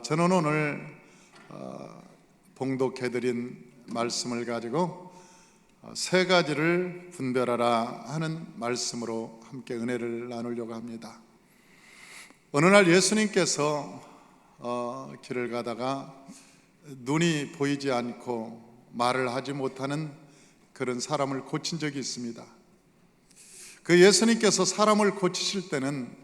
저는 오늘 봉독해드린 말씀을 가지고 세 가지를 분별하라 하는 말씀으로 함께 은혜를 나누려고 합니다. 어느 날 예수님께서 길을 가다가 눈이 보이지 않고 말을 하지 못하는 그런 사람을 고친 적이 있습니다. 그 예수님께서 사람을 고치실 때는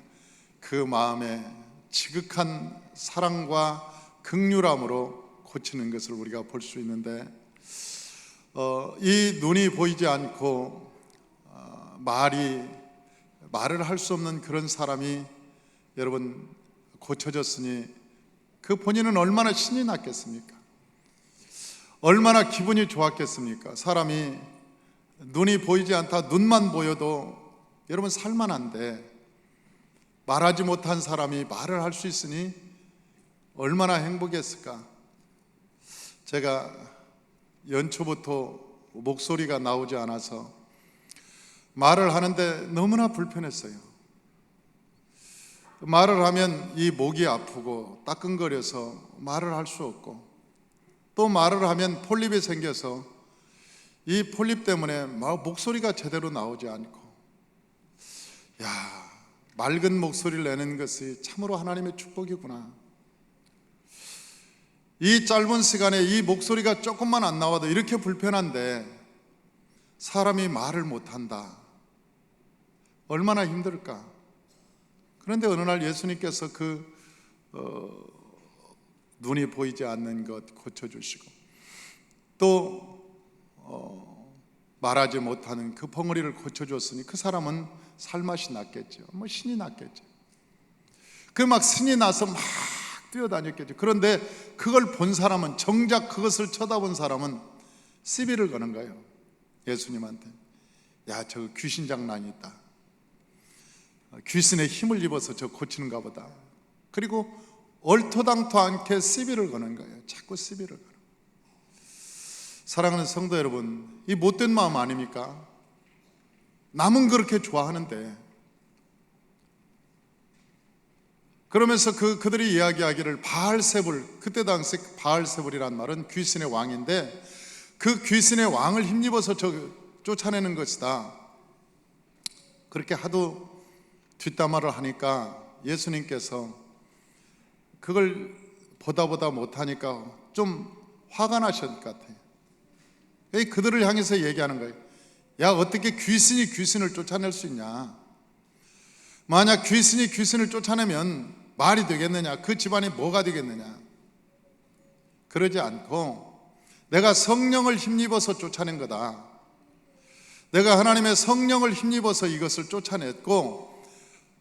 그 마음에 지극한 사랑과 긍휼함으로 고치는 것을 우리가 볼 수 있는데, 이 눈이 보이지 않고 말을 할 수 없는 그런 사람이 여러분 고쳐졌으니 그 본인은 얼마나 신이 났겠습니까? 얼마나 기분이 좋았겠습니까? 사람이 눈이 보이지 않다, 눈만 보여도 여러분 살만한데 말하지 못한 사람이 말을 할 수 있으니 얼마나 행복했을까? 제가 연초부터 목소리가 나오지 않아서 말을 하는데 너무나 불편했어요. 말을 하면 이 목이 아프고 따끔거려서 말을 할 수 없고, 또 말을 하면 폴립이 생겨서 이 폴립 때문에 목소리가 제대로 나오지 않고, 맑은 목소리를 내는 것이 참으로 하나님의 축복이구나. 이 짧은 시간에 이 목소리가 조금만 안 나와도 이렇게 불편한데 사람이 말을 못한다, 얼마나 힘들까? 그런데 어느 날 예수님께서 눈이 보이지 않는 것 고쳐주시고, 또 말하지 못하는 그 벙어리를 고쳐줬으니 그 사람은 살맛이 났겠죠. 신이 났겠죠. 막 신이 나서 막 뛰어다녔겠죠. 그런데 그걸 본 사람은, 정작 그것을 쳐다본 사람은 시비를 거는 거예요. 예수님한테. 저 귀신 장난이 있다. 귀신의 힘을 입어서 저 고치는가 보다. 그리고 얼토당토 않게 시비를 거는 거예요. 자꾸 시비를 거는. 사랑하는 성도 여러분, 이 못된 마음 아닙니까? 남은 그렇게 좋아하는데, 그러면서 그들이 이야기하기를 바알세불, 그때 당시 바알세불이란 말은 귀신의 왕인데, 그 귀신의 왕을 힘입어서 쫓아내는 것이다. 그렇게 하도 뒷담화를 하니까 예수님께서 그걸 보다 못하니까 좀 화가 나셨을 것 같아요. 그들을 향해서 얘기하는 거예요. 어떻게 귀신이 귀신을 쫓아낼 수 있냐? 만약 귀신이 귀신을 쫓아내면 말이 되겠느냐? 그 집안이 뭐가 되겠느냐? 그러지 않고 내가 성령을 힘입어서 쫓아낸 거다. 내가 하나님의 성령을 힘입어서 이것을 쫓아냈고,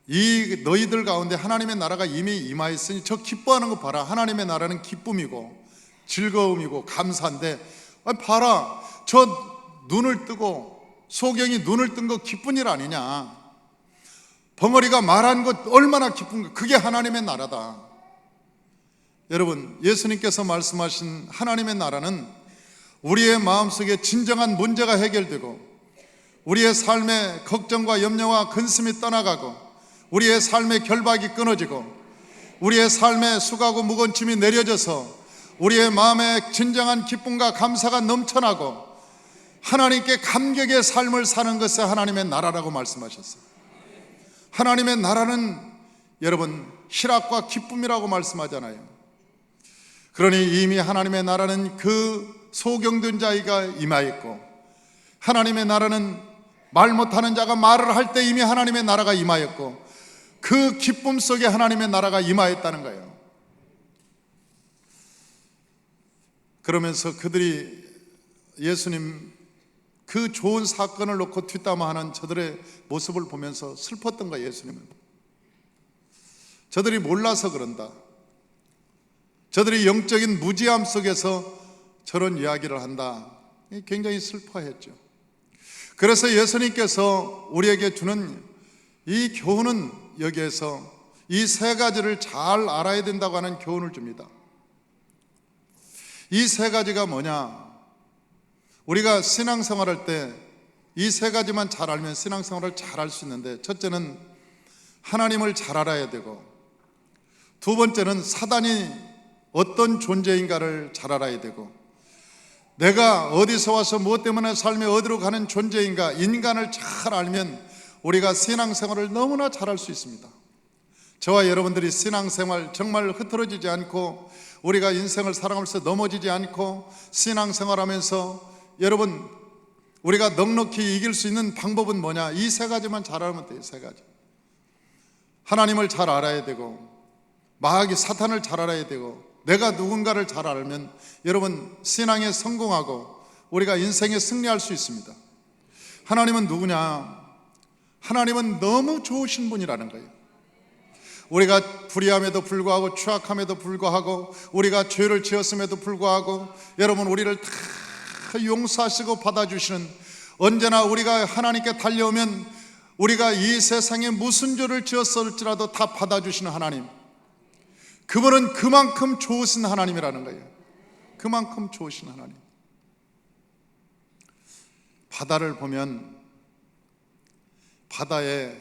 이 너희들 가운데 하나님의 나라가 이미 임하였으니 저 기뻐하는 거 봐라. 하나님의 나라는 기쁨이고 즐거움이고 감사인데, 봐라, 저 눈을 뜨고 소경이 눈을 뜬 거 기쁜 일 아니냐? 벙어리가 말한 것 얼마나 기쁜가? 그게 하나님의 나라다. 여러분, 예수님께서 말씀하신 하나님의 나라는 우리의 마음속에 진정한 문제가 해결되고, 우리의 삶의 걱정과 염려와 근심이 떠나가고, 우리의 삶의 결박이 끊어지고, 우리의 삶의 수고하고 무거운 짐이 내려져서 우리의 마음에 진정한 기쁨과 감사가 넘쳐나고 하나님께 감격의 삶을 사는 것이 하나님의 나라라고 말씀하셨어요. 하나님의 나라는 여러분 희락과 기쁨이라고 말씀하잖아요. 그러니 이미 하나님의 나라는 그 소경된 자가 임하였고, 하나님의 나라는 말 못하는 자가 말을 할 때 이미 하나님의 나라가 임하였고, 그 기쁨 속에 하나님의 나라가 임하였다는 거예요. 그러면서 그들이 예수님 그 좋은 사건을 놓고 뒷담화하는 저들의 모습을 보면서 슬펐던 거예요. 예수님은 저들이 몰라서 그런다, 저들이 영적인 무지함 속에서 저런 이야기를 한다, 굉장히 슬퍼했죠. 그래서 예수님께서 우리에게 주는 이 교훈은, 여기에서 이 세 가지를 잘 알아야 된다고 하는 교훈을 줍니다. 이 세 가지가 뭐냐? 우리가 신앙생활할 때 이 세 가지만 잘 알면 신앙생활을 잘 할 수 있는데, 첫째는 하나님을 잘 알아야 되고, 두 번째는 사단이 어떤 존재인가를 잘 알아야 되고, 내가 어디서 와서 무엇 때문에 삶에 어디로 가는 존재인가, 인간을 잘 알면 우리가 신앙생활을 너무나 잘할 수 있습니다. 저와 여러분들이 신앙생활 정말 흐트러지지 않고, 우리가 인생을 살아가면서 넘어지지 않고 신앙생활하면서 여러분 우리가 넉넉히 이길 수 있는 방법은 뭐냐? 이 세 가지만 잘 알면 돼요. 세 가지. 하나님을 잘 알아야 되고, 마귀 사탄을 잘 알아야 되고, 내가 누군가를 잘 알면 여러분 신앙에 성공하고 우리가 인생에 승리할 수 있습니다. 하나님은 누구냐? 하나님은 너무 좋으신 분이라는 거예요. 우리가 불의함에도 불구하고, 추악함에도 불구하고, 우리가 죄를 지었음에도 불구하고, 여러분 우리를 다 용서하시고 받아주시는, 언제나 우리가 하나님께 달려오면 우리가 이 세상에 무슨 죄를 지었을지라도 다 받아주시는 하나님, 그분은 그만큼 좋으신 하나님이라는 거예요. 그만큼 좋으신 하나님. 바다를 보면 바다에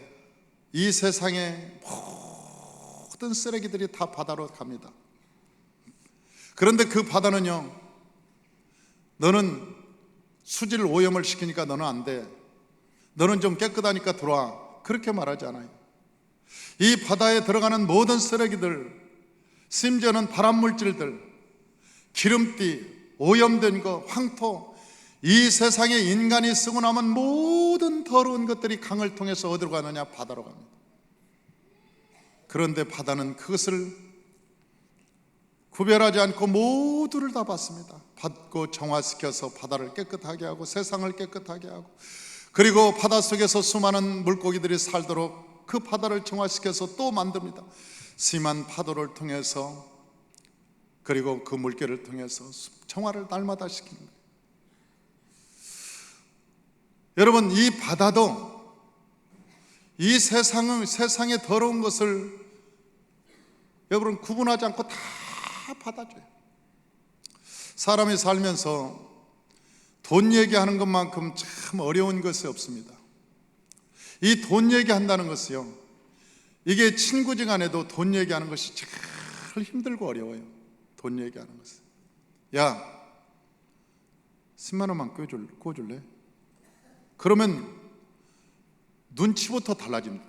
이 세상의 모든 쓰레기들이 다 바다로 갑니다. 그런데 그 바다는요, 너는 수질 오염을 시키니까 너는 안 돼, 너는 좀 깨끗하니까 들어와, 그렇게 말하지 않아요. 이 바다에 들어가는 모든 쓰레기들, 심지어는 발암물질들, 기름띠, 오염된 거, 황토, 이 세상에 인간이 쓰고 남은 모든 더러운 것들이 강을 통해서 어디로 가느냐? 바다로 갑니다. 그런데 바다는 그것을 구별하지 않고 모두를 다 받습니다. 받고 정화시켜서 바다를 깨끗하게 하고 세상을 깨끗하게 하고, 그리고 바닷속에서 수많은 물고기들이 살도록 그 바다를 정화시켜서 또 만듭니다. 심한 파도를 통해서, 그리고 그 물결을 통해서 정화를 날마다 시키는 거예요. 여러분, 이 바다도 이 세상의 더러운 것을 여러분 구분하지 않고 다 받아줘요. 사람이 살면서 돈 얘기하는 것만큼 참 어려운 것이 없습니다. 이 돈 얘기한다는 것이요, 이게 친구지간에도 돈 얘기하는 것이 제일 힘들고 어려워요. 돈 얘기하는 것은. 야, 10만 원만 구워줄래? 그러면 눈치부터 달라집니다.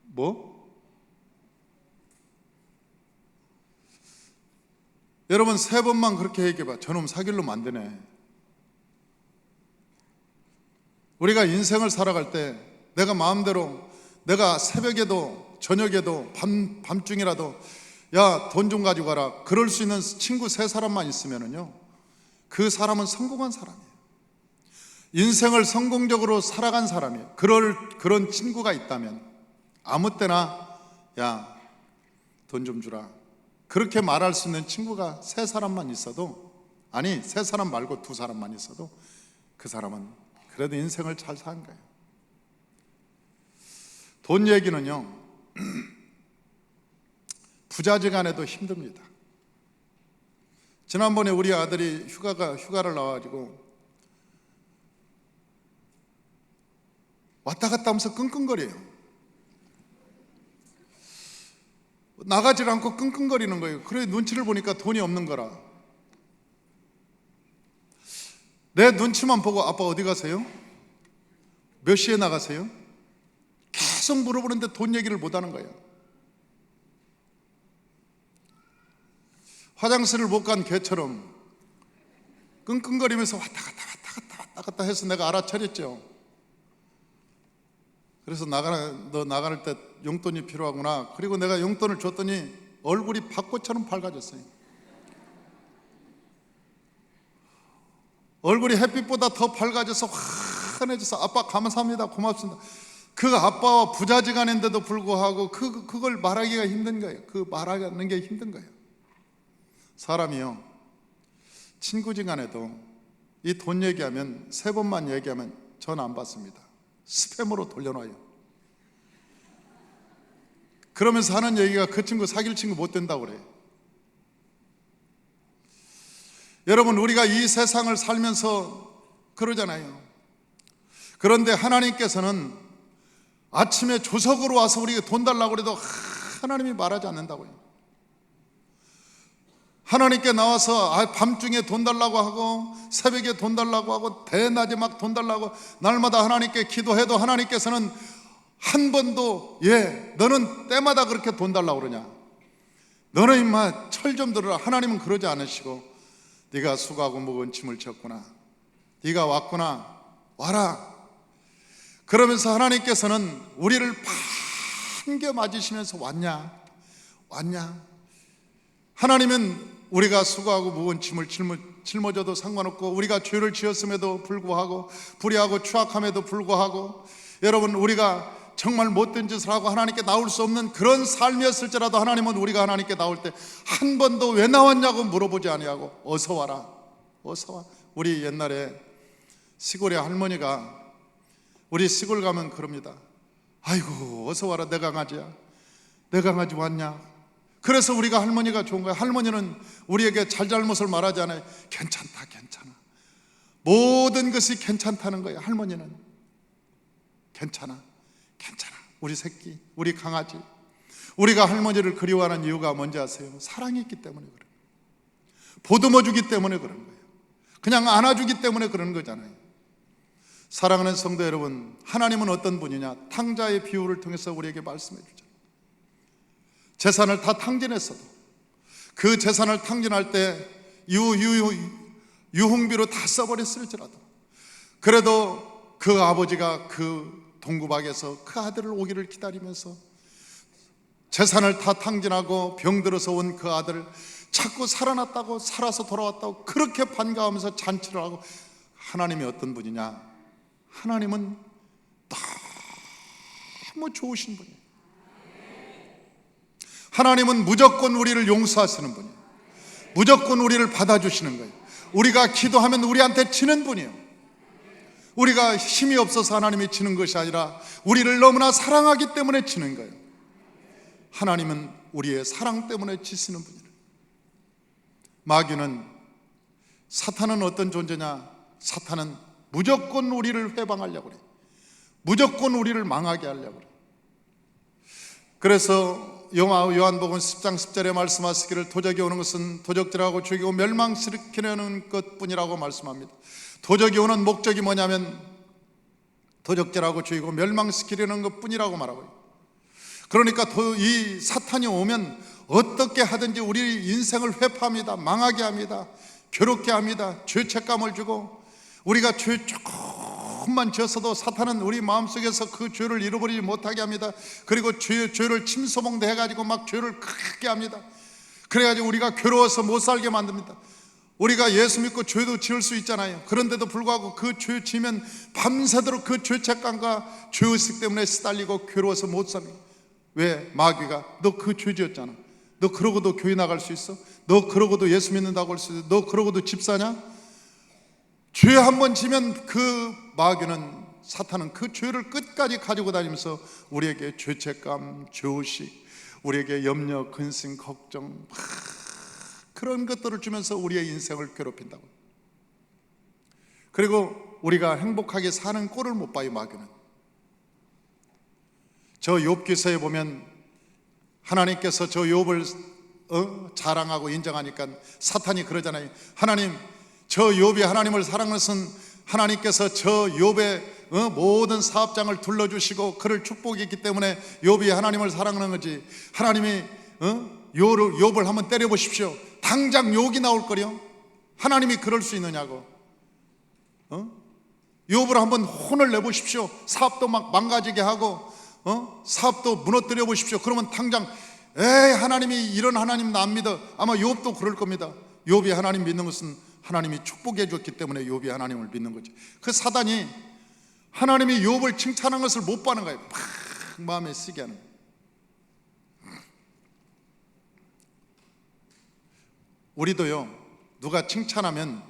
뭐? 여러분 3번만 그렇게 얘기해봐. 저놈 사귈 놈 안 되네. 우리가 인생을 살아갈 때 내가 마음대로, 내가 새벽에도 저녁에도 밤중이라도 야, 돈 좀 가지고 가라, 그럴 수 있는 친구 3사람만 있으면은요, 그 사람은 성공한 사람이에요. 인생을 성공적으로 살아간 사람이에요. 그런 친구가 있다면 아무 때나 야, 돈 좀 주라, 그렇게 말할 수 있는 친구가 3사람만 있어도, 아니 3사람 말고 2사람만 있어도 그 사람은 그래도 인생을 잘 산 거예요. 돈 얘기는요 부자지간에도 힘듭니다. 지난번에 우리 아들이 휴가를 나와가지고 왔다 갔다 하면서 끙끙거려요. 나가질 않고 끙끙거리는 거예요. 그래, 눈치를 보니까 돈이 없는 거라. 내 눈치만 보고 아빠 어디 가세요? 몇 시에 나가세요? 계속 물어보는데 돈 얘기를 못 하는 거예요. 화장실을 못 간 개처럼 끙끙거리면서 왔다 갔다 해서 내가 알아차렸죠. 그래서 너 나갈 때 용돈이 필요하구나. 그리고 내가 용돈을 줬더니 얼굴이 벚꽃처럼 밝아졌어요. 얼굴이 햇빛보다 더 밝아져서 환해져서 아빠 감사합니다, 고맙습니다. 그 아빠와 부자지간인데도 불구하고 그걸 말하기가 힘든 거예요. 그 말하는 게 힘든 거예요. 사람이요, 친구지간에도 이 돈 얘기하면 3번만 얘기하면 전화 안 받습니다. 스팸으로 돌려놔요. 그러면서 하는 얘기가 그 친구 사귈 친구 못 된다고 그래요. 여러분, 우리가 이 세상을 살면서 그러잖아요. 그런데 하나님께서는 아침에 조석으로 와서 우리에게 돈 달라고 그래도 하나님이 말하지 않는다고요. 하나님께 나와서 밤중에 돈 달라고 하고 새벽에 돈 달라고 하고 대낮에 막 돈 달라고 날마다 하나님께 기도해도 하나님께서는 한 번도 너는 때마다 그렇게 돈 달라고 그러냐, 너는 임마 철 좀 들어라. 하나님은 그러지 않으시고 네가 수고하고 무거운 짐을 졌구나, 네가 왔구나, 와라. 그러면서 하나님께서는 우리를 반겨 맞으시면서 왔냐. 하나님은 우리가 수고하고 무거운 짐을 짊어져도 상관없고, 우리가 죄를 지었음에도 불구하고, 불의하고 추악함에도 불구하고, 여러분 우리가 정말 못된 짓을 하고 하나님께 나올 수 없는 그런 삶이었을지라도 하나님은 우리가 하나님께 나올 때 한 번도 왜 나왔냐고 물어보지 아니하고 어서 와라, 어서 와. 우리 옛날에 시골에 할머니가, 우리 시골 가면 그럽니다. 아이고 어서 와라, 내 강아지야, 내 강아지 왔냐. 그래서 우리가 할머니가 좋은 거야. 할머니는 우리에게 잘잘못을 말하지 않아요. 괜찮다, 괜찮아. 모든 것이 괜찮다는 거예요. 할머니는 괜찮아, 괜찮아. 우리 새끼, 우리 강아지. 우리가 할머니를 그리워하는 이유가 뭔지 아세요? 사랑이 있기 때문에 그래요. 보듬어 주기 때문에 그런 거예요. 그냥 안아주기 때문에 그런 거잖아요. 사랑하는 성도 여러분, 하나님은 어떤 분이냐? 탕자의 비유를 통해서 우리에게 말씀해 주죠. 재산을 다 탕진했어도, 그 재산을 탕진할 때 유흥비로 다 써버렸을지라도, 그래도 그 아버지가 그 동구박에서 그 아들을 오기를 기다리면서 재산을 다 탕진하고 병들어서 온 그 아들 자꾸 살아났다고, 살아서 돌아왔다고 그렇게 반가워하면서 잔치를 하고. 하나님이 어떤 분이냐? 하나님은 너무 좋으신 분이에요. 하나님은 무조건 우리를 용서하시는 분이에요. 무조건 우리를 받아주시는 거예요. 우리가 기도하면 우리한테 치는 분이에요. 우리가 힘이 없어서 하나님이 치는 것이 아니라 우리를 너무나 사랑하기 때문에 치는 거예요. 하나님은 우리의 사랑 때문에 치시는 분이에요. 마귀는, 사탄은 어떤 존재냐? 사탄은 무조건 우리를 회방하려고 그래요. 무조건 우리를 망하게 하려고 그래요. 그래서 요한복음 10장 10절에 말씀하시기를 도적이 오는 것은 도적질하고 죽이고 멸망시키려는 것뿐이라고 말씀합니다. 도적이 오는 목적이 뭐냐면 도적질하고 죽이고 멸망시키려는 것뿐이라고 말하고요. 그러니까 이 사탄이 오면 어떻게 하든지 우리 인생을 회파합니다. 망하게 합니다. 괴롭게 합니다. 죄책감을 주고, 우리가 죄 조금만 지었어도 사탄은 우리 마음속에서 그 죄를 잃어버리지 못하게 합니다. 그리고 죄를 침소봉대 해가지고 막 죄를 크게 합니다. 그래가지고 우리가 괴로워서 못 살게 만듭니다. 우리가 예수 믿고 죄도 지을 수 있잖아요. 그런데도 불구하고 그 죄 지면 밤새도록 그 죄책감과 죄의식 때문에 시달리고 괴로워서 못 삽니다. 왜? 마귀가 너 그 죄 지었잖아, 너 그러고도 교회 나갈 수 있어? 너 그러고도 예수 믿는다고 할 수 있어? 너 그러고도 집사냐? 죄 한 번 지면 그 마귀는, 사탄은 그 죄를 끝까지 가지고 다니면서 우리에게 죄책감, 죄의식, 우리에게 염려, 근심, 걱정, 그런 것들을 주면서 우리의 인생을 괴롭힌다고. 그리고 우리가 행복하게 사는 꼴을 못 봐요. 마귀는. 저 욥기서에 보면 하나님께서 저 욥을 자랑하고 인정하니까 사탄이 그러잖아요. 하나님, 저 욥이 하나님을 사랑하는 것은 하나님께서 저 욥의 모든 사업장을 둘러주시고 그를 축복했기 때문에 욥이 하나님을 사랑하는 거지. 하나님이 욥을 한번 때려보십시오. 당장 욕이 나올 거려. 하나님이 그럴 수 있느냐고. 욥을 한번 혼을 내보십시오. 사업도 막 망가지게 하고 사업도 무너뜨려 보십시오. 그러면 당장 에이, 하나님이 이런 하나님 나 안 믿어. 아마 욥도 그럴 겁니다. 욥이 하나님 믿는 것은 하나님이 축복해 줬기 때문에 욥이 하나님을 믿는 거지. 그 사단이 하나님이 욥을 칭찬한 것을 못 봐는 거예요. 막 마음에 쓰게 하는 거예요. 우리도요, 누가 칭찬하면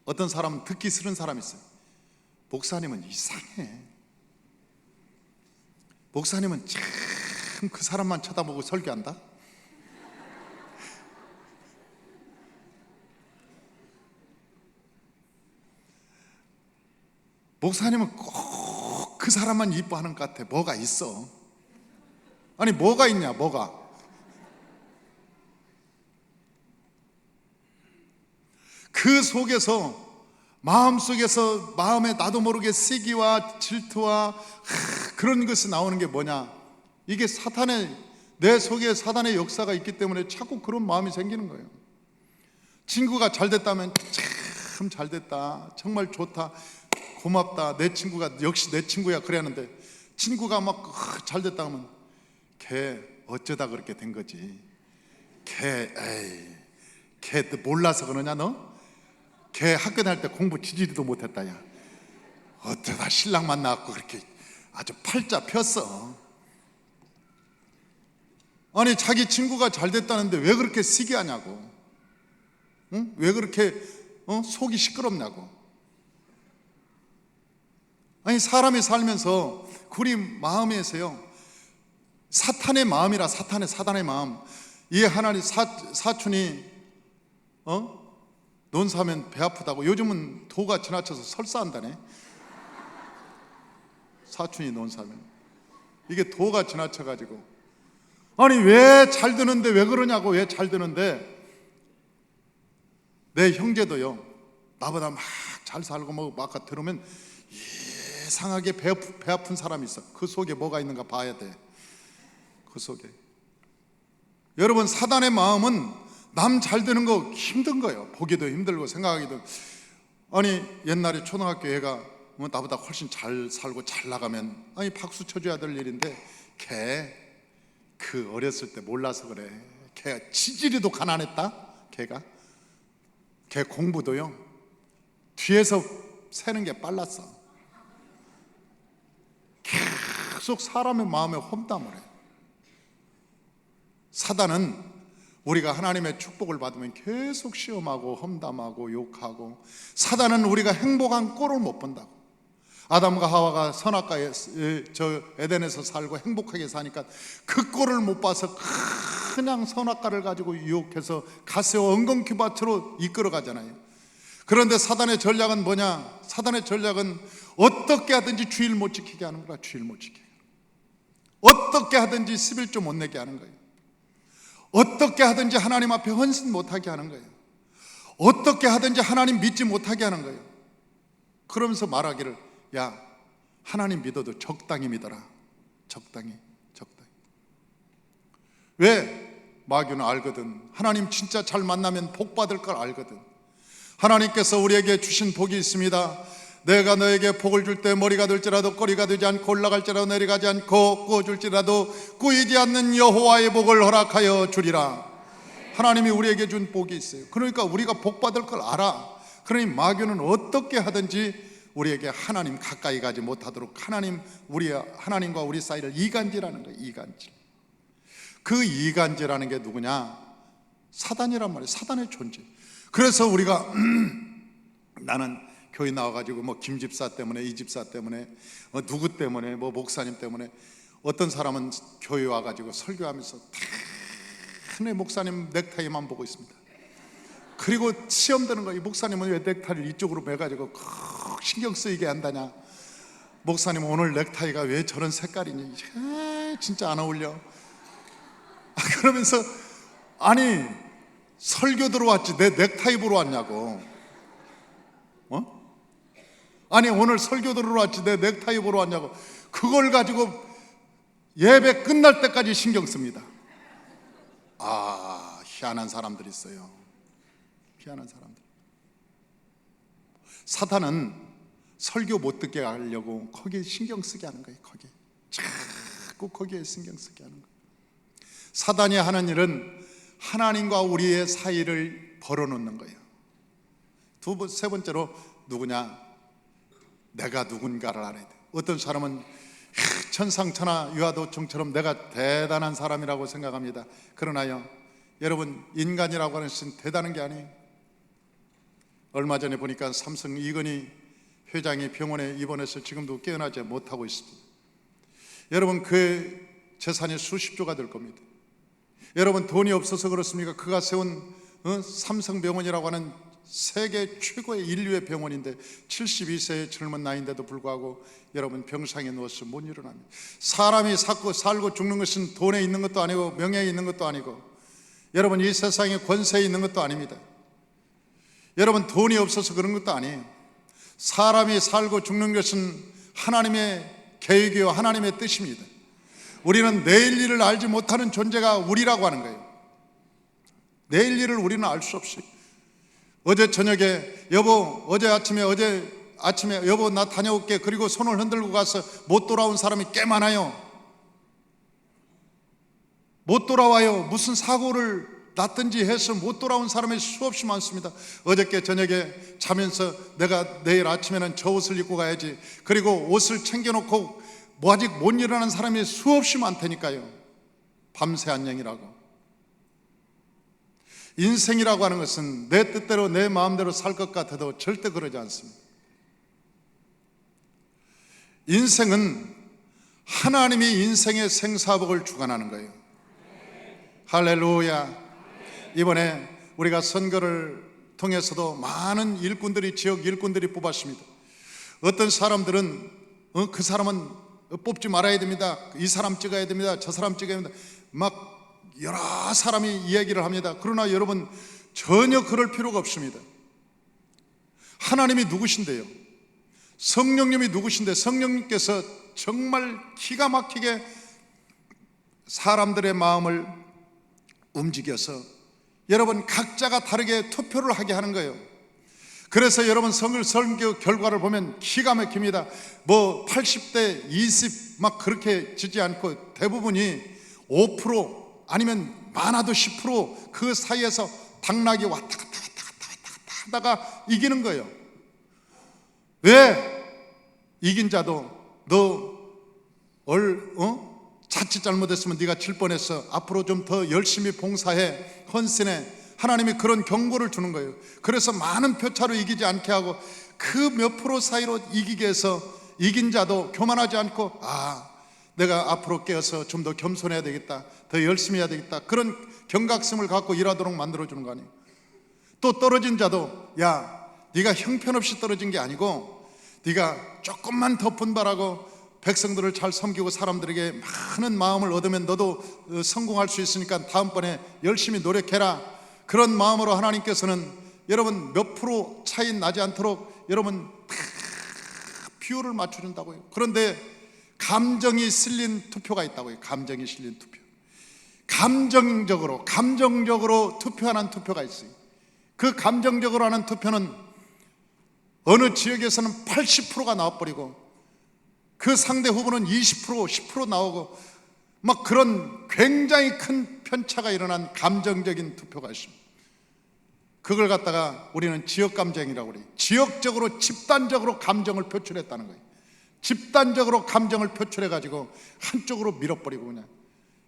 어떤 사람은 듣기 싫은 사람이 있어요. 목사님은 이상해. 목사님은 참 그 사람만 쳐다보고 설교한다. 목사님은 꼭 그 사람만 이뻐하는 것 같아. 뭐가 있어? 아니 뭐가 있냐? 뭐가? 그 속에서 마음속에서 마음에 나도 모르게 시기와 질투와 그런 것이 나오는 게 뭐냐? 이게 내 속에 사단의 역사가 있기 때문에 자꾸 그런 마음이 생기는 거예요. 친구가 잘 됐다면 참 잘 됐다, 정말 좋다, 고맙다, 내 친구가 역시 내 친구야 그랬는데, 친구가 막 잘 됐다 하면 걔 어쩌다 그렇게 된 거지, 걔 몰라서 그러냐 너? 걔 학교 다닐 때 공부 지지리도 못했다 야, 어쩌다 신랑 만나갖고 그렇게 아주 팔자 폈어. 아니 자기 친구가 잘 됐다는데 왜 그렇게 시기하냐고, 응? 왜 그렇게 속이 시끄럽냐고. 아니 사람이 살면서 우리 마음에서요, 사탄의 마음이라, 사단의 마음. 이 하나님 사촌이 논사면 배 아프다고, 요즘은 도가 지나쳐서 설사한다네. 사촌이 논사면 이게 도가 지나쳐가지고, 아니 왜 잘 드는데 왜 그러냐고. 왜 잘 드는데, 내 형제도요 나보다 막 잘 살고 뭐 막 들으면 이상하게 배 아픈 사람이 있어. 그 속에 뭐가 있는가 봐야 돼. 그 속에 여러분, 사단의 마음은 남 잘 되는 거 힘든 거예요. 보기도 힘들고 생각하기도. 아니 옛날에 초등학교 애가 나보다 훨씬 잘 살고 잘 나가면 아니 박수 쳐줘야 될 일인데, 걔 그 어렸을 때 몰라서 그래. 걔가 지지리도 가난했다. 걔 공부도요 뒤에서 새는 게 빨랐어. 계속 사람의 마음에 험담을 해. 사단은 우리가 하나님의 축복을 받으면 계속 시험하고 험담하고 욕하고, 사단은 우리가 행복한 꼴을 못 본다고. 아담과 하와가 선악과에 저 에덴에서 살고 행복하게 사니까 그 꼴을 못 봐서 그냥 선악과를 가지고 유혹해서 가세와 엉겅퀴밭으로 이끌어 가잖아요. 그런데 사단의 전략은 뭐냐? 사단의 전략은 어떻게 하든지 주일 못 지키게 하는 거라. 주일 못 지키게, 어떻게 하든지 11조 못 내게 하는 거예요. 어떻게 하든지 하나님 앞에 헌신 못하게 하는 거예요. 어떻게 하든지 하나님 믿지 못하게 하는 거예요. 그러면서 말하기를, 야 하나님 믿어도 적당히 믿어라. 적당히. 왜? 마귀는 알거든. 하나님 진짜 잘 만나면 복 받을 걸 알거든. 하나님께서 우리에게 주신 복이 있습니다. 내가 너에게 복을 줄 때 머리가 될지라도 꼬리가 되지 않고, 올라갈지라도 내려가지 않고, 꾸어줄지라도 꾸이지 않는 여호와의 복을 허락하여 주리라. 하나님이 우리에게 준 복이 있어요. 그러니까 우리가 복 받을 걸 알아. 그러니 마귀는 어떻게 하든지 우리에게 하나님 가까이 가지 못하도록 하나님과 우리 사이를 이간질하는 거예요. 이간질. 그 이간질하는 게 누구냐? 사단이란 말이에요. 사단의 존재. 그래서 우리가 나는 교회 나와가지고 뭐 김 집사 때문에, 이 집사 때문에, 누구 때문에, 뭐 목사님 때문에. 어떤 사람은 교회 와가지고 설교하면서 내 목사님 넥타이만 보고 있습니다. 그리고 시험 드는 거예요. 이 목사님은 왜 넥타이를 이쪽으로 매가지고 신경 쓰이게 한다냐? 목사님 오늘 넥타이가 왜 저런 색깔이니? 진짜 안 어울려. 그러면서 아니 설교 들어왔지 내 넥타이 보러 왔냐고. 아니 오늘 설교 들어왔지 내 넥타이 보러 왔냐고. 그걸 가지고 예배 끝날 때까지 신경 씁니다. 희한한 사람들이 있어요. 희한한 사람들. 사탄은 설교 못 듣게 하려고 거기에 신경 쓰게 하는 거예요. 자꾸 거기에 신경 쓰게 하는 거예요. 사단이 하는 일은 하나님과 우리의 사이를 벌어놓는 거예요. 세 번째로 누구냐? 내가 누군가를 알아야 돼. 어떤 사람은 천상천하 유아도청처럼 내가 대단한 사람이라고 생각합니다. 그러나요, 여러분, 인간이라고 하는 것은 대단한 게 아니에요. 얼마 전에 보니까 삼성 이건희 회장이 병원에 입원해서 지금도 깨어나지 못하고 있습니다. 여러분, 그 재산이 수십조가 될 겁니다. 여러분, 돈이 없어서 그렇습니까? 그가 세운 삼성병원이라고 하는 세계 최고의 인류의 병원인데 72세의 젊은 나이인데도 불구하고 여러분 병상에 누워서 못 일어납니다. 사람이 살고 죽는 것은 돈에 있는 것도 아니고 명예에 있는 것도 아니고 여러분 이 세상에 권세에 있는 것도 아닙니다. 여러분, 돈이 없어서 그런 것도 아니에요. 사람이 살고 죽는 것은 하나님의 계획이요 하나님의 뜻입니다. 우리는 내일 일을 알지 못하는 존재가 우리라고 하는 거예요. 내일 일을 우리는 알 수 없어요. 어제 저녁에 어제 아침에 여보 나 다녀올게, 그리고 손을 흔들고 가서 못 돌아온 사람이 꽤 많아요. 못 돌아와요. 무슨 사고를 났든지 해서 못 돌아온 사람이 수없이 많습니다. 어저께 저녁에 자면서 내가 내일 아침에는 저 옷을 입고 가야지, 그리고 옷을 챙겨놓고 아직 못 일어나는 사람이 수없이 많다니까요. 밤새 안녕이라고. 인생이라고 하는 것은 내 뜻대로 내 마음대로 살 것 같아도 절대 그러지 않습니다. 인생은 하나님이 인생의 생사복을 주관하는 거예요. 할렐루야. 이번에 우리가 선거를 통해서도 많은 일꾼들이, 지역 일꾼들이 뽑았습니다. 어떤 사람들은 그 사람은 뽑지 말아야 됩니다, 이 사람 찍어야 됩니다, 저 사람 찍어야 됩니다, 막 여러 사람이 이야기를 합니다. 그러나 여러분, 전혀 그럴 필요가 없습니다. 하나님이 누구신데요? 성령님이 누구신데, 성령님께서 정말 기가 막히게 사람들의 마음을 움직여서 여러분 각자가 다르게 투표를 하게 하는 거예요. 그래서 여러분 선거 결과를 보면 기가 막힙니다. 80대 20 막 그렇게 지지 않고 대부분이 5% 아니면 많아도 10% 그 사이에서 당락이 왔다 갔다 하다가 이기는 거예요. 왜? 이긴 자도 자칫 잘못했으면 네가 질 뻔했어, 앞으로 좀 더 열심히 봉사해, 헌신해, 하나님이 그런 경고를 주는 거예요. 그래서 많은 표차로 이기지 않게 하고 그 몇 프로 사이로 이기게 해서 이긴 자도 교만하지 않고 내가 앞으로 깨어서 좀 더 겸손해야 되겠다, 더 열심히 해야 되겠다, 그런 경각심을 갖고 일하도록 만들어주는 거 아니에요. 또 떨어진 자도 네가 형편없이 떨어진 게 아니고 네가 조금만 더 분발하고 백성들을 잘 섬기고 사람들에게 많은 마음을 얻으면 너도 성공할 수 있으니까 다음번에 열심히 노력해라. 그런 마음으로 하나님께서는 여러분 몇 프로 차이 나지 않도록 여러분 비율을 맞춰준다고요. 그런데 감정이 실린 투표가 있다고요. 감정이 실린 투표. 감정적으로 투표하는 투표가 있어요. 그 감정적으로 하는 투표는 어느 지역에서는 80%가 나와버리고 그 상대 후보는 20%, 10% 나오고 막 그런 굉장히 큰 편차가 일어난 감정적인 투표가 있습니다. 그걸 갖다가 우리는 지역감정이라고 그래요. 지역적으로 집단적으로 감정을 표출했다는 거예요. 집단적으로 감정을 표출해가지고 한쪽으로 밀어버리고 그냥.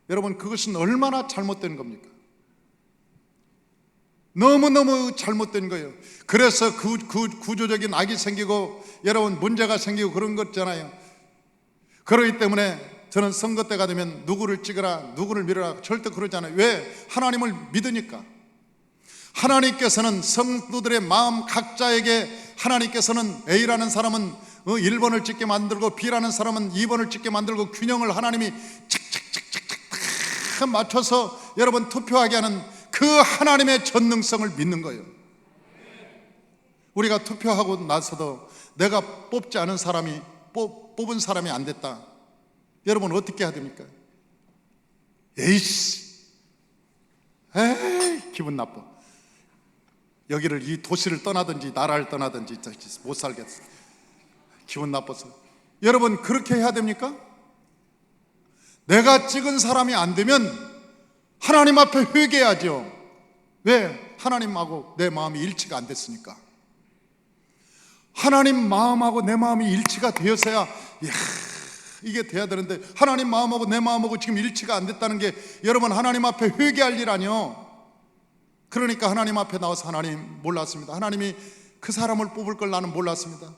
여러분, 그것은 얼마나 잘못된 겁니까? 너무너무 잘못된 거예요. 그래서 구조적인 악이 생기고 여러분 문제가 생기고 그런 것 있잖아요. 그렇기 때문에 저는 선거 때가 되면 누구를 찍어라, 누구를 밀어라 절대 그러지 않아요. 왜? 하나님을 믿으니까. 하나님께서는 성도들의 마음 각자에게 하나님께서는 A라는 사람은 1번을 찍게 만들고 B라는 사람은 2번을 찍게 만들고 균형을 하나님이 착착착착착 맞춰서 여러분 투표하게 하는 그 하나님의 전능성을 믿는 거예요. 우리가 투표하고 나서도 내가 뽑지 않은 사람이 뽑은 사람이 안 됐다. 여러분 어떻게 해야 됩니까? 에이 기분 나빠. 여기를 이 도시를 떠나든지 나라를 떠나든지 못 살겠어. 기분 나빠서. 여러분 그렇게 해야 됩니까? 내가 찍은 사람이 안 되면 하나님 앞에 회개해야죠. 왜? 하나님하고 내 마음이 일치가 안 됐으니까. 하나님 마음하고 내 마음이 일치가 되어서야 이게 돼야 되는데 하나님 마음하고 내 마음하고 지금 일치가 안 됐다는 게 여러분 하나님 앞에 회개할 일 아니요. 그러니까 하나님 앞에 나와서 하나님 몰랐습니다. 하나님이 그 사람을 뽑을 걸 나는 몰랐습니다.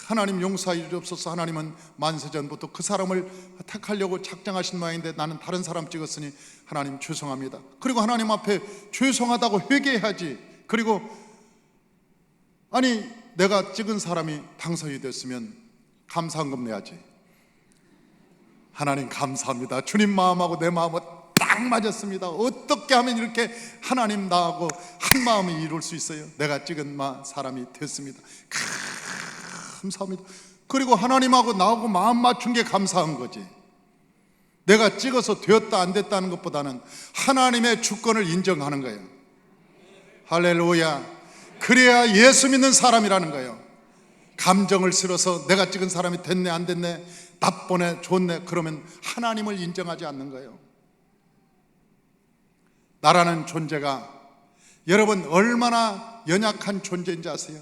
하나님 용서해 주옵소서. 하나님은 만세전부터 그 사람을 택하려고 작정하신 모양인데 나는 다른 사람 찍었으니 하나님 죄송합니다. 그리고 하나님 앞에 죄송하다고 회개해야지. 그리고 아니 내가 찍은 사람이 당선이 됐으면 감사한금 내야지. 하나님 감사합니다. 주님 마음하고 내 마음은 딱 딱 맞았습니다. 어떻게 하면 이렇게 하나님 나하고 한 마음이 이룰 수 있어요? 내가 찍은 사람이 됐습니다. 감사합니다. 그리고 하나님하고 나하고 마음 맞춘 게 감사한 거지. 내가 찍어서 되었다 안 됐다는 것보다는 하나님의 주권을 인정하는 거예요. 할렐루야. 그래야 예수 믿는 사람이라는 거예요. 감정을 실어서 내가 찍은 사람이 됐네 안 됐네, 나쁘네 좋네, 그러면 하나님을 인정하지 않는 거예요. 나라는 존재가 여러분 얼마나 연약한 존재인지 아세요?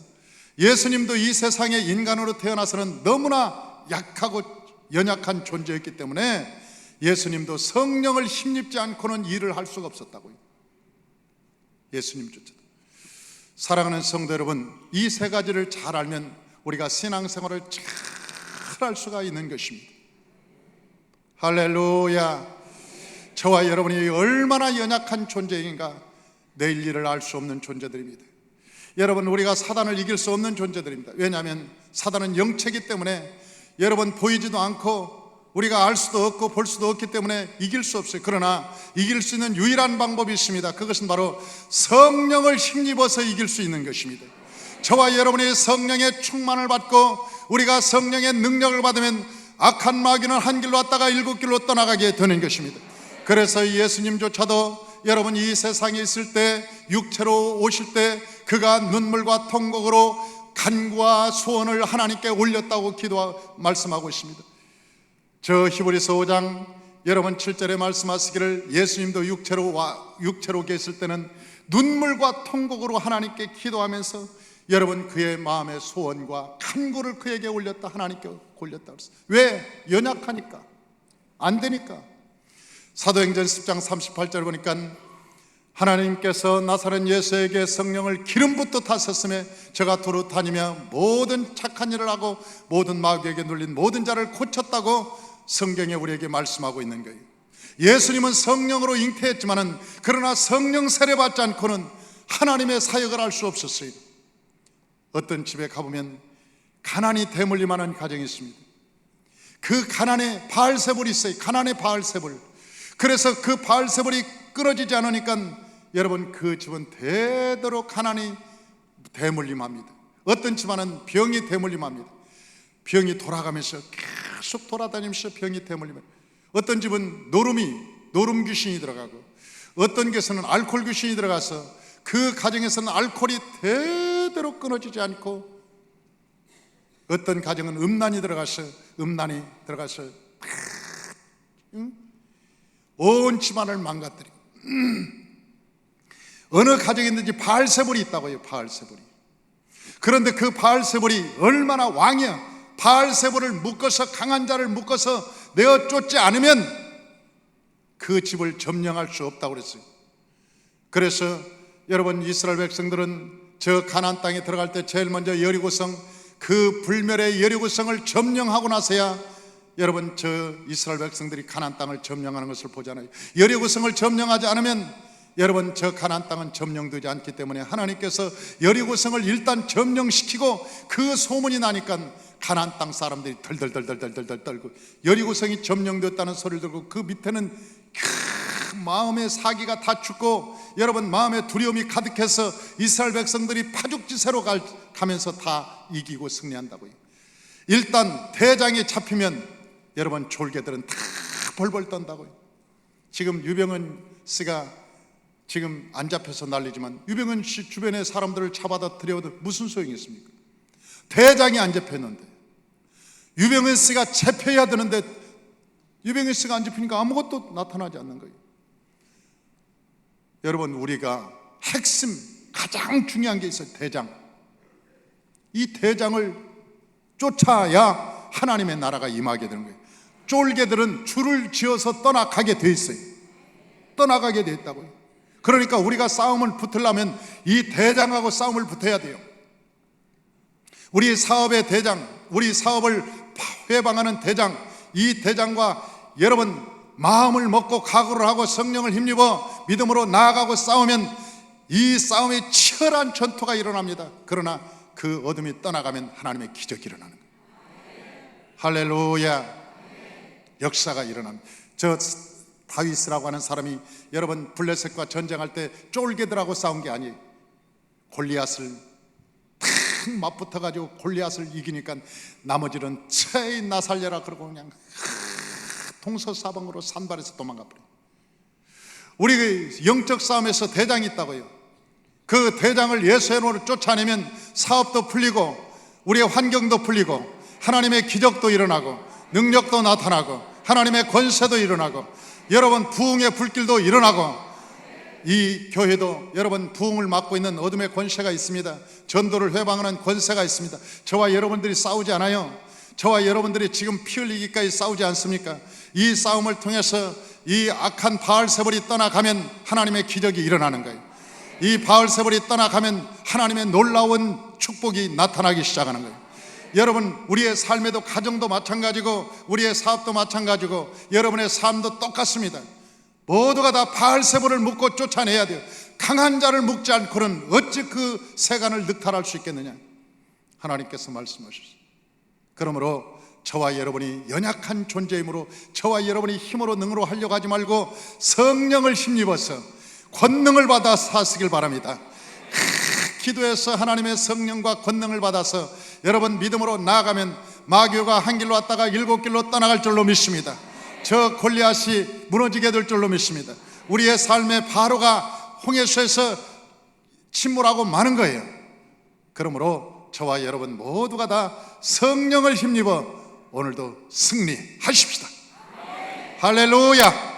예수님도 이 세상에 인간으로 태어나서는 너무나 약하고 연약한 존재였기 때문에 예수님도 성령을 힘입지 않고는 일을 할 수가 없었다고요. 예수님조차도. 사랑하는 성도 여러분, 이 세 가지를 잘 알면 우리가 신앙생활을 잘 할 수가 있는 것입니다. 할렐루야. 저와 여러분이 얼마나 연약한 존재인가 내일 일을 알 수 없는 존재들입니다. 여러분, 우리가 사단을 이길 수 없는 존재들입니다. 왜냐하면 사단은 영체이기 때문에 여러분 보이지도 않고 우리가 알 수도 없고 볼 수도 없기 때문에 이길 수 없어요. 그러나 이길 수 있는 유일한 방법이 있습니다. 그것은 바로 성령을 힘입어서 이길 수 있는 것입니다. 저와 여러분이 성령의 충만을 받고 우리가 성령의 능력을 받으면 악한 마귀는 한 길로 왔다가 일곱 길로 떠나가게 되는 것입니다. 그래서 예수님조차도 여러분 이 세상에 있을 때, 육체로 오실 때 그가 눈물과 통곡으로 간구와 소원을 하나님께 올렸다고 말씀하고 있습니다. 저 히브리서 5장 여러분 7절에 말씀하시기를 예수님도 육체로 계실 때는 눈물과 통곡으로 하나님께 기도하면서 여러분 그의 마음의 소원과 간구를 그에게 올렸다, 하나님께 올렸다 그랬어요. 왜? 연약하니까, 안 되니까. 사도행전 10장 38절 보니까 하나님께서 나사렛 예수에게 성령을 기름 붓듯 하셨음에 저가 두루 다니며 모든 착한 일을 하고 모든 마귀에게 눌린 모든 자를 고쳤다고 성경에 우리에게 말씀하고 있는 거예요. 예수님은 성령으로 잉태했지만은 그러나 성령 세례받지 않고는 하나님의 사역을 할 수 없었어요. 어떤 집에 가보면 가난이 대물림하는 가정이 있습니다. 그 가난에 바알세불이 있어요. 가난의 바알세불. 그래서 그 바알세불이 끊어지지 않으니까 여러분 그 집은 대대로 가난이 대물림합니다. 어떤 집안은 병이 대물림합니다. 병이 돌아가면서 계속 돌아다니면서 병이 대물림합니다. 어떤 집은 노름 귀신이 들어가고 어떤 곳에는 알코올 귀신이 들어가서 그 가정에서는 알코올이 대대로 끊어지지 않고 어떤 가정은 음란이 들어가서 온 집안을 망가뜨리고 어느 가정에 있는지 바알세불이 있다고 해요. 바알세불이. 그런데 그 바알세불이 얼마나 왕이야. 바알세불을 묶어서 강한 자를 묶어서 내어 쫓지 않으면 그 집을 점령할 수 없다고 그랬어요. 그래서 여러분 이스라엘 백성들은 저 가나안 땅에 들어갈 때 제일 먼저 여리고성, 그 불멸의 여리고성을 점령하고 나서야 여러분 저 이스라엘 백성들이 가나안 땅을 점령하는 것을 보잖아요. 여리고성을 점령하지 않으면 여러분 저 가나안 땅은 점령되지 않기 때문에 하나님께서 여리고성을 일단 점령시키고 그 소문이 나니까 가나안 땅 사람들이 덜덜덜덜덜덜 떨고 여리고성이 점령됐다는 소리를 듣고 그 밑에는 마음의 사기가 다 죽고 여러분 마음의 두려움이 가득해서 이스라엘 백성들이 파죽지세로 가면서 다 이기고 승리한다고요. 일단 대장이 잡히면 여러분 졸개들은 다 벌벌 떤다고요. 지금 유병헌 씨가 지금 안 잡혀서 난리지만 유병헌 씨 주변에 사람들을 잡아다 들여도 무슨 소용이 있습니까? 대장이 안 잡혔는데 유병헌 씨가 잡혀야 되는데 유병헌 씨가 안 잡히니까 아무것도 나타나지 않는 거예요. 여러분 우리가 핵심 가장 중요한 게 있어요. 대장. 이 대장을 쫓아야 하나님의 나라가 임하게 되는 거예요. 쫄개들은 줄을 지어서 떠나가게 돼 있어요. 떠나가게 돼 있다고요. 그러니까 우리가 싸움을 붙으려면 이 대장하고 싸움을 붙어야 돼요. 우리 사업의 대장, 우리 사업을 회방하는 대장, 이 대장과 여러분 마음을 먹고 각오를 하고 성령을 힘입어 믿음으로 나아가고 싸우면 이 싸움에 치열한 전투가 일어납니다. 그러나 그 어둠이 떠나가면 하나님의 기적이 일어나는 거예요. 할렐루야. 역사가 일어납니다. 저 다윗이라고 하는 사람이 여러분 블레셋과 전쟁할 때 쫄개들하고 싸운 게 아니에요. 골리앗을 탁 맞붙어가지고 골리앗을 이기니까 나머지는 채이 나 살려라 그러고 그냥 동서사방으로 산발해서 도망가 버려요. 우리 그 영적 싸움에서 대장이 있다고요. 그 대장을 예수의 이름으로 쫓아내면 사업도 풀리고 우리의 환경도 풀리고 하나님의 기적도 일어나고 능력도 나타나고 하나님의 권세도 일어나고 여러분 부흥의 불길도 일어나고 이 교회도 여러분 부흥을 맡고 있는 어둠의 권세가 있습니다. 전도를 회방하는 권세가 있습니다. 저와 여러분들이 싸우지 않아요. 저와 여러분들이 지금 피 흘리기까지 싸우지 않습니까? 이 싸움을 통해서 이 악한 바알세벌이 떠나가면 하나님의 기적이 일어나는 거예요. 이 바알세벌이 떠나가면 하나님의 놀라운 축복이 나타나기 시작하는 거예요. 여러분 우리의 삶에도 가정도 마찬가지고 우리의 사업도 마찬가지고 여러분의 삶도 똑같습니다. 모두가 다 바알세벌을 묶고 쫓아내야 돼요. 강한 자를 묶지 않고는 어찌 그 세간을 늑탈할 수 있겠느냐. 하나님께서 말씀하셨어요. 그러므로 저와 여러분이 연약한 존재이므로 저와 여러분이 힘으로 능으로 하려고 하지 말고 성령을 힘입어서 권능을 받아 사시길 바랍니다. 기도해서 하나님의 성령과 권능을 받아서 여러분 믿음으로 나아가면 마귀가 한 길로 왔다가 7길로 떠나갈 줄로 믿습니다. 저 골리앗이 무너지게 될 줄로 믿습니다. 우리의 삶의 바로가 홍해수에서 침몰하고 마는 거예요. 그러므로 저와 여러분 모두가 다 성령을 힘입어 오늘도 승리하십시다. 할렐루야.